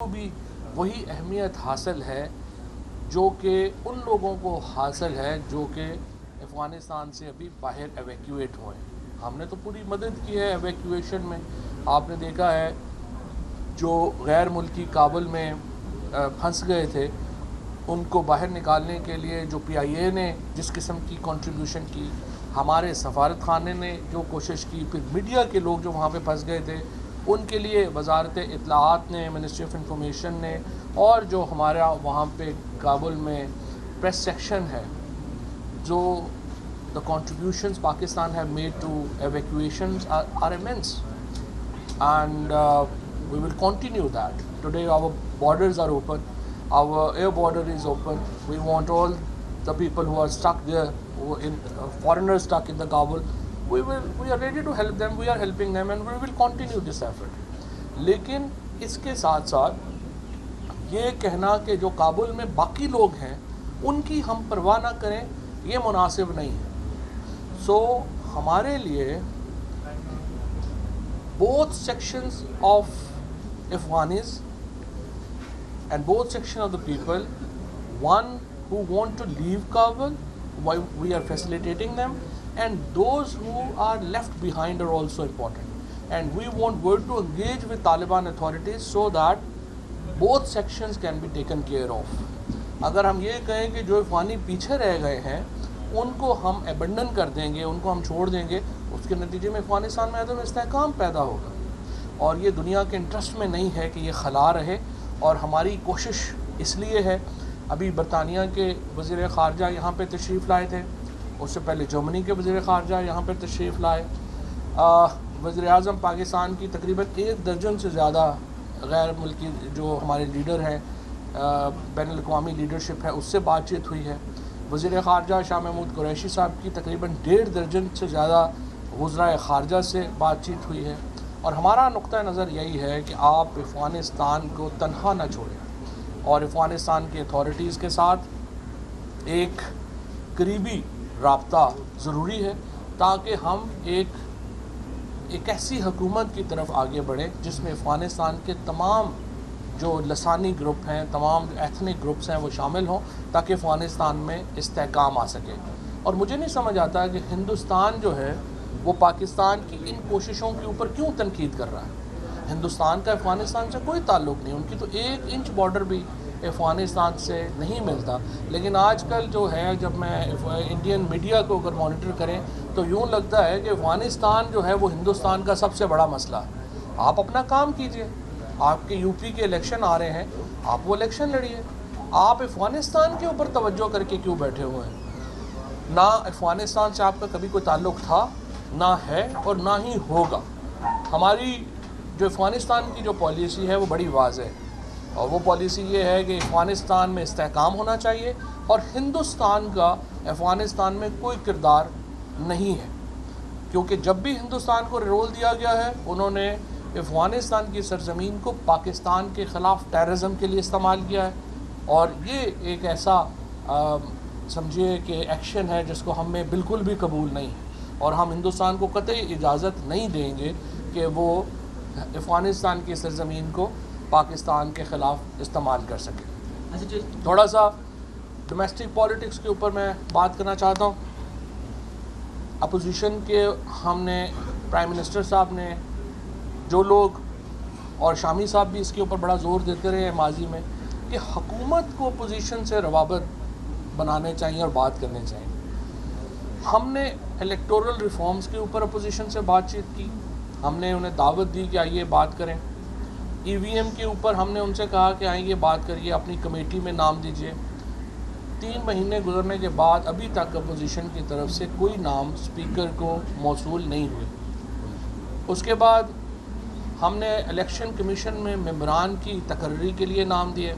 کو بھی وہی اہمیت حاصل ہے جو کہ ان لوگوں کو حاصل ہے جو کہ افغانستان سے ابھی باہر ایویکیویٹ ہوئے ہیں. ہم نے تو پوری مدد کی ہے ایویکیویشن میں. آپ نے دیکھا ہے جو غیر ملکی کابل میں پھنس گئے تھے ان کو باہر نکالنے کے لیے جو پی آئی اے نے جس قسم کی کنٹریبیوشن کی, ہمارے سفارت خانے نے جو کوشش کی, پھر میڈیا کے لوگ جو وہاں پہ پھنس گئے تھے ان کے لیے وزارت اطلاعات نے, منسٹری آف انفارمیشن نے, اور جو ہمارا وہاں پہ کابل میں پریس سیکشن ہے, جو the contributions Pakistan have made to evacuations are immense, and we will continue that. Today our borders are open, our air border is open. We want all the people who are stuck there, who in foreigners stuck in the Kabul, we are ready to help them, we are helping them, and we will continue this effort. لیکن اس کے ساتھ ساتھ یہ کہنا کہ جو کابل میں باقی لوگ ہیں ان کی ہم پرواہ نہ کریں, یہ مناسب نہیں ہے. سو ہمارے لیے both sections of Afghanis and both sections of the people, one who want to leave Kabul, we are facilitating them, and those who are left behind are also important. And we want to engage with Taliban authorities so that both sections can be taken care of. اگر ہم یہ کہیں کہ جو افغانی پیچھے رہ گئے ہیں ان کو ہم ایبنڈن کر دیں گے, ان کو ہم چھوڑ دیں گے, اس کے نتیجے میں افغانستان میں عدم استحکام پیدا ہوگا, اور یہ دنیا کے انٹرسٹ میں نہیں ہے کہ یہ خلا رہے. اور ہماری کوشش اس لیے ہے, ابھی برطانیہ کے وزیر خارجہ یہاں پہ تشریف لائے تھے, اس سے پہلے جرمنی کے وزیر خارجہ یہاں پہ تشریف لائے, وزیر اعظم پاکستان کی تقریباً 1 درجن سے زیادہ غیر ملکی جو ہمارے لیڈر ہیں, بین الاقوامی لیڈرشپ ہے, اس سے بات چیت ہوئی ہے. وزیر خارجہ شاہ محمود قریشی صاحب کی تقریباً 1.5 درجن سے زیادہ وزرائے خارجہ سے بات چیت ہوئی ہے. اور ہمارا نقطہ نظر یہی ہے کہ آپ افغانستان کو تنہا نہ چھوڑیں, اور افغانستان کی اتھارٹیز کے ساتھ ایک قریبی رابطہ ضروری ہے تاکہ ہم ایک ایسی حکومت کی طرف آگے بڑھیں جس میں افغانستان کے تمام جو لسانی گروپ ہیں, تمام جو ایتھنک گروپس ہیں وہ شامل ہوں, تاکہ افغانستان میں استحکام آ سکے. اور مجھے نہیں سمجھ آتا کہ ہندوستان جو ہے وہ پاکستان کی ان کوششوں کے اوپر کیوں تنقید کر رہا ہے. ہندوستان کا افغانستان سے کوئی تعلق نہیں, ان کی تو 1 انچ بارڈر بھی افغانستان سے نہیں ملتا. لیکن آج کل جو ہے جب میں انڈین میڈیا کو اگر مانیٹر کریں تو یوں لگتا ہے کہ افغانستان جو ہے وہ ہندوستان کا سب سے بڑا مسئلہ ہے. آپ اپنا کام کیجئے, آپ کے یو پی کے الیکشن آ رہے ہیں, آپ وہ الیکشن لڑیے, آپ افغانستان کے اوپر توجہ کر کے کیوں بیٹھے ہوئے ہیں. نہ افغانستان سے آپ کا کبھی کوئی تعلق تھا, نہ ہے, اور نہ ہی ہوگا. ہماری جو افغانستان کی جو پالیسی ہے وہ بڑی واضح ہے, اور وہ پالیسی یہ ہے کہ افغانستان میں استحکام ہونا چاہیے, اور ہندوستان کا افغانستان میں کوئی کردار نہیں ہے. کیونکہ جب بھی ہندوستان کو رول دیا گیا ہے انہوں نے افغانستان کی سرزمین کو پاکستان کے خلاف ٹیررزم کے لیے استعمال کیا ہے, اور یہ ایک ایسا سمجھیے کہ ایکشن ہے جس کو ہم میں بالکل بھی قبول نہیں ہے, اور ہم ہندوستان کو قطعی اجازت نہیں دیں گے کہ وہ افغانستان کی سرزمین کو پاکستان کے خلاف استعمال کر سکے. تھوڑا سا ڈومیسٹک پالیٹکس کے اوپر میں بات کرنا چاہتا ہوں. اپوزیشن کے ہم نے پرائم منسٹر صاحب نے, جو لوگ, اور شامی صاحب بھی اس کے اوپر بڑا زور دیتے رہے ہیں ماضی میں, کہ حکومت کو اپوزیشن سے روابط بنانے چاہیے اور بات کرنے چاہیے. ہم نے الیکٹورل ریفارمز کے اوپر اپوزیشن سے بات چیت کی, ہم نے انہیں دعوت دی کہ آئیے بات کریں. ای وی ایم کے اوپر ہم نے ان سے کہا کہ آئیے بات کریے, اپنی کمیٹی میں نام دیجیے. 3 مہینے گزرنے کے بعد ابھی تک اپوزیشن کی طرف سے کوئی نام اسپیکر کو موصول نہیں ہوئے. اس کے بعد ہم نے الیکشن کمیشن میں ممبران کی تقرری کے لیے نام دیے,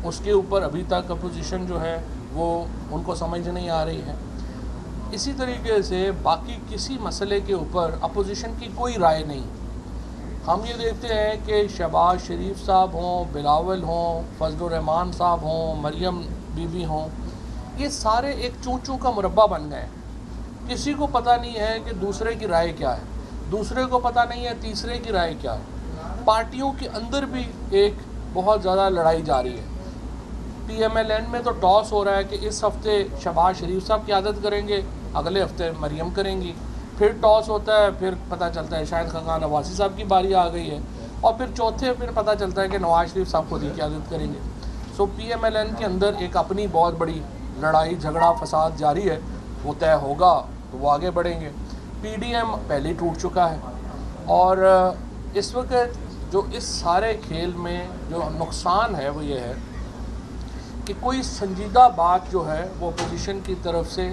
اس کے اوپر ابھی تک اپوزیشن جو ہے وہ ان کو سمجھ نہیں آ رہی ہے. اسی طریقے سے باقی کسی مسئلے کے اوپر اپوزیشن کی کوئی رائے نہیں. ہم یہ دیکھتے ہیں کہ شہباز شریف صاحب ہوں, بلاول ہوں, فضل الرحمان صاحب ہوں, مریم بی بی ہوں, یہ سارے ایک چوں کا مربع بن گئے. کسی کو پتہ نہیں ہے کہ دوسرے کی رائے کیا ہے, دوسرے کو پتہ نہیں ہے تیسرے کی رائے کیا ہے. پارٹیوں کے اندر بھی ایک بہت زیادہ لڑائی جاری ہے. PMLN میں تو ٹاس ہو رہا ہے کہ اس ہفتے شہباز شریف صاحب قیادت کریں گے, اگلے ہفتے مریم کریں گی, پھر ٹاس ہوتا ہے, پھر پتہ چلتا ہے شاہد خاقان عباسی صاحب کی باری آ گئی ہے, اور پھر چوتھے پھر پتہ چلتا ہے کہ نواز شریف صاحب خود ہی قیادت کریں گے. سو PMLN کے اندر ایک اپنی بہت بڑی لڑائی جھگڑا فساد جاری ہے, وہ طے ہوگا تو وہ آگے بڑھیں گے. PDM پہلے ہی ٹوٹ چکا ہے, اور اس وقت جو اس سارے کھیل میں جو نقصان ہے وہ یہ ہے کہ کوئی سنجیدہ بات جو ہے وہ اپوزیشن کی طرف سے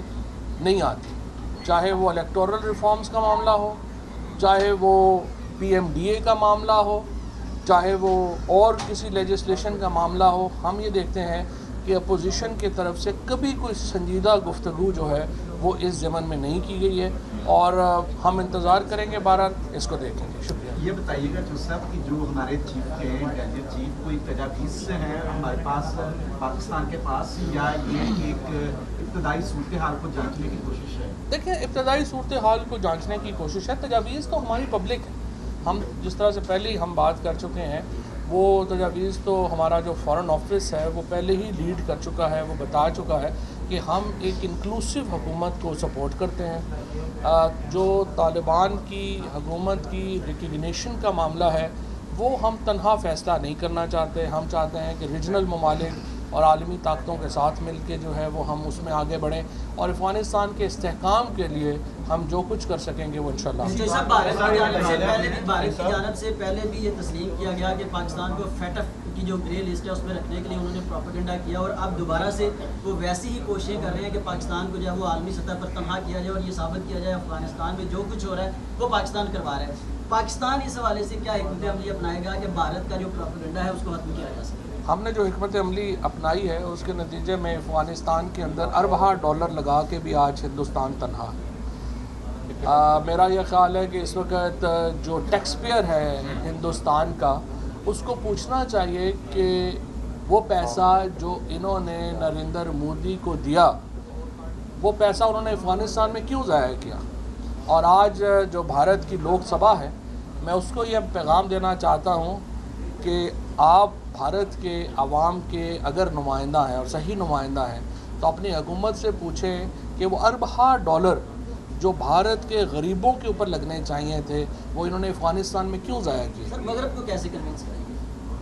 نہیں آتی, چاہے وہ الیکٹورل ریفارمز کا معاملہ ہو, چاہے وہ PMDA کا معاملہ ہو, چاہے وہ اور کسی لیجسلیشن کا معاملہ ہو. ہم یہ دیکھتے ہیں کہ اپوزیشن کی طرف سے کبھی کوئی سنجیدہ گفتگو جو ہے وہ اس ضمن میں نہیں کی گئی ہے, اور ہم انتظار کریں گے, بہرحال اس کو دیکھیں گے. شکریہ. یہ بتائیے گا جو صاحب کہ جو ہمارے چیف کے انٹیلیجنس چیف کوئی تجاویز سے ہیں ہمارے پاس پاکستان کے پاس, یا یہ ایک ابتدائی صورتحال کو جانچنے کی کوشش ہے؟ دیکھیں, ابتدائی صورتحال کو جانچنے کی کوشش ہے. تجاویز تو ہماری پبلک ہے, ہم جس طرح سے پہلے ہی ہم بات کر چکے ہیں, وہ تجاویز تو ہمارا جو فارن آفس ہے وہ پہلے ہی لیڈ کر چکا ہے, وہ بتا چکا ہے کہ ہم ایک انکلوسیو حکومت کو سپورٹ کرتے ہیں. جو طالبان کی حکومت کی ریکگنیشن کا معاملہ ہے وہ ہم تنہا فیصلہ نہیں کرنا چاہتے. ہم چاہتے ہیں کہ ریجنل ممالک اور عالمی طاقتوں کے ساتھ مل کے جو ہے وہ ہم اس میں آگے بڑھیں, اور افغانستان کے استحکام کے لیے ہم جو کچھ کر سکیں گے وہ انشاءاللہ. بھارت کی جانب سے پہلے بھی یہ تسلیم کیا گیا کہ پاکستان کو FATF کی جو گرے لسٹ ہے اس میں رکھنے کے لیے انہوں نے پروپیگنڈا کیا, اور اب دوبارہ سے وہ ویسی ہی کوششیں کر رہے ہیں کہ پاکستان کو جو ہے وہ عالمی سطح پر تنہا کیا جائے, اور یہ ثابت کیا جائے افغانستان میں جو کچھ ہو رہا ہے وہ پاکستان کروا رہا ہے. پاکستان اس حوالے سے کیا حکمت عملی اپنائے گا کہ بھارت کا جو پروپیگنڈا ہے اس کو ختم کیا جا سکے؟ ہم نے جو حکمت عملی اپنائی ہے اس کے نتیجے میں افغانستان کے اندر اربوں ڈالر لگا کے بھی آج ہندوستان تنہا ہے. میرا یہ خیال ہے کہ اس وقت جو ٹیکس پیئر ہے ہندوستان کا, اس کو پوچھنا چاہیے کہ وہ پیسہ جو انہوں نے نریندر مودی کو دیا وہ پیسہ انہوں نے افغانستان میں کیوں ضائع کیا. اور آج جو بھارت کی لوک سبھا ہے, میں اس کو یہ پیغام دینا چاہتا ہوں کہ آپ بھارت کے عوام کے اگر نمائندہ ہیں اور صحیح نمائندہ ہیں تو اپنی حکومت سے پوچھیں کہ وہ اربوں ڈالر جو بھارت کے غریبوں کے اوپر لگنے چاہیے تھے وہ انہوں نے افغانستان میں کیوں ضائع کیے. سر مغرب کو کیسے کنونس کریں گے؟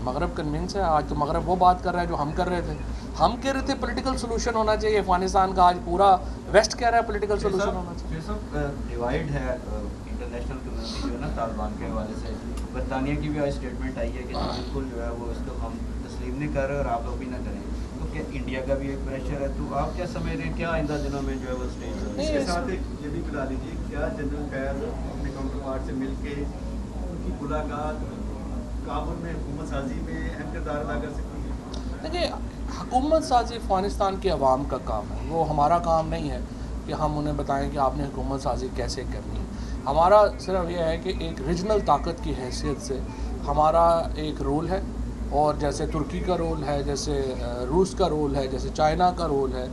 مغرب کنونس ہے. آج تو مغرب وہ بات کر رہا ہے جو ہم کر رہے تھے. ہم کہہ رہے تھے پولیٹیکل سولوشن ہونا چاہیے افغانستان کا, آج پورا ویسٹ کہہ رہا ہے پولیٹیکل سولوشن ہونا چاہیے. ڈیوائڈ ہے انٹرنیشنل کمیونٹی جو ہے نا طالبان کے حوالے سے. برطانیہ کی بھی آج اسٹیٹمنٹ آئی ہے کہ بالکل جو ہے وہ اس کو ہم تسلیم نہیں کر رہے اور آپ لوگ بھی نہ کریں. تو کیا انڈیا کا بھی ایک پریشر ہے, تو آپ کیا سمجھ رہے ہیں کیا آئندہ دنوں میں جو ہے وہ اسٹیج؟ اس کے ساتھ یہ بھی بتا دیجیے کیا جنرل فیض اپنے کاؤنٹر پارٹ سے مل کے ان کی ملاقات کابل میں حکومت سازی میں اہم کردار ادا کر سکتی ہے؟ دیکھیے, حکومت سازی افغانستان کے عوام کا کام ہے, وہ ہمارا کام نہیں ہے کہ ہم انہیں بتائیں کہ آپ نے حکومت سازی کیسے کرنی ہے. ہمارا صرف یہ ہے کہ ایک ریجنل طاقت کی حیثیت سے ہمارا ایک رول ہے, اور جیسے ترکی کا رول ہے, جیسے روس کا رول ہے, جیسے چائنا کا رول ہے,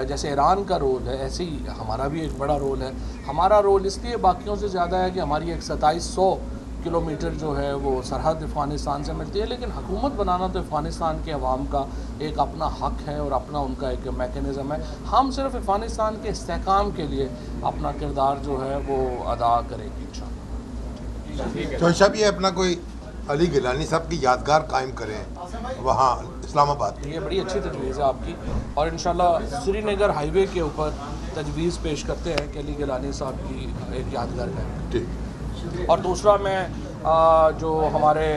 جیسے ایران کا رول ہے, ایسے ہی ہمارا بھی ایک بڑا رول ہے. ہمارا رول اس لیے باقیوں سے زیادہ ہے کہ ہماری ایک 2700 کلومیٹر جو ہے وہ سرحد افغانستان سے ملتی ہے, لیکن حکومت بنانا تو افغانستان کے عوام کا ایک اپنا حق ہے اور اپنا ان کا ایک میکینزم ہے. ہم صرف افغانستان کے استحکام کے لیے اپنا کردار جو ہے وہ ادا کریں گے انشاءاللہ. چوہدری صاحب یہ اپنا کوئی علی گیلانی صاحب کی یادگار قائم کریں وہاں اسلام آباد. یہ بڑی اچھی تجویز ہے آپ کی, اور انشاءاللہ سری نگر ہائی وے کے اوپر تجویز پیش کرتے ہیں کہ علی گیلانی صاحب کی ایک یادگار قائم. ٹھیک. اور دوسرا میں جو ہمارے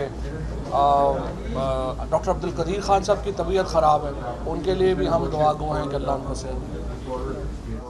ڈاکٹر عبدالقدیر خان صاحب کی طبیعت خراب ہے, ان کے لیے بھی ہم دعا گو ہیں کہ اللہ ان کو صحت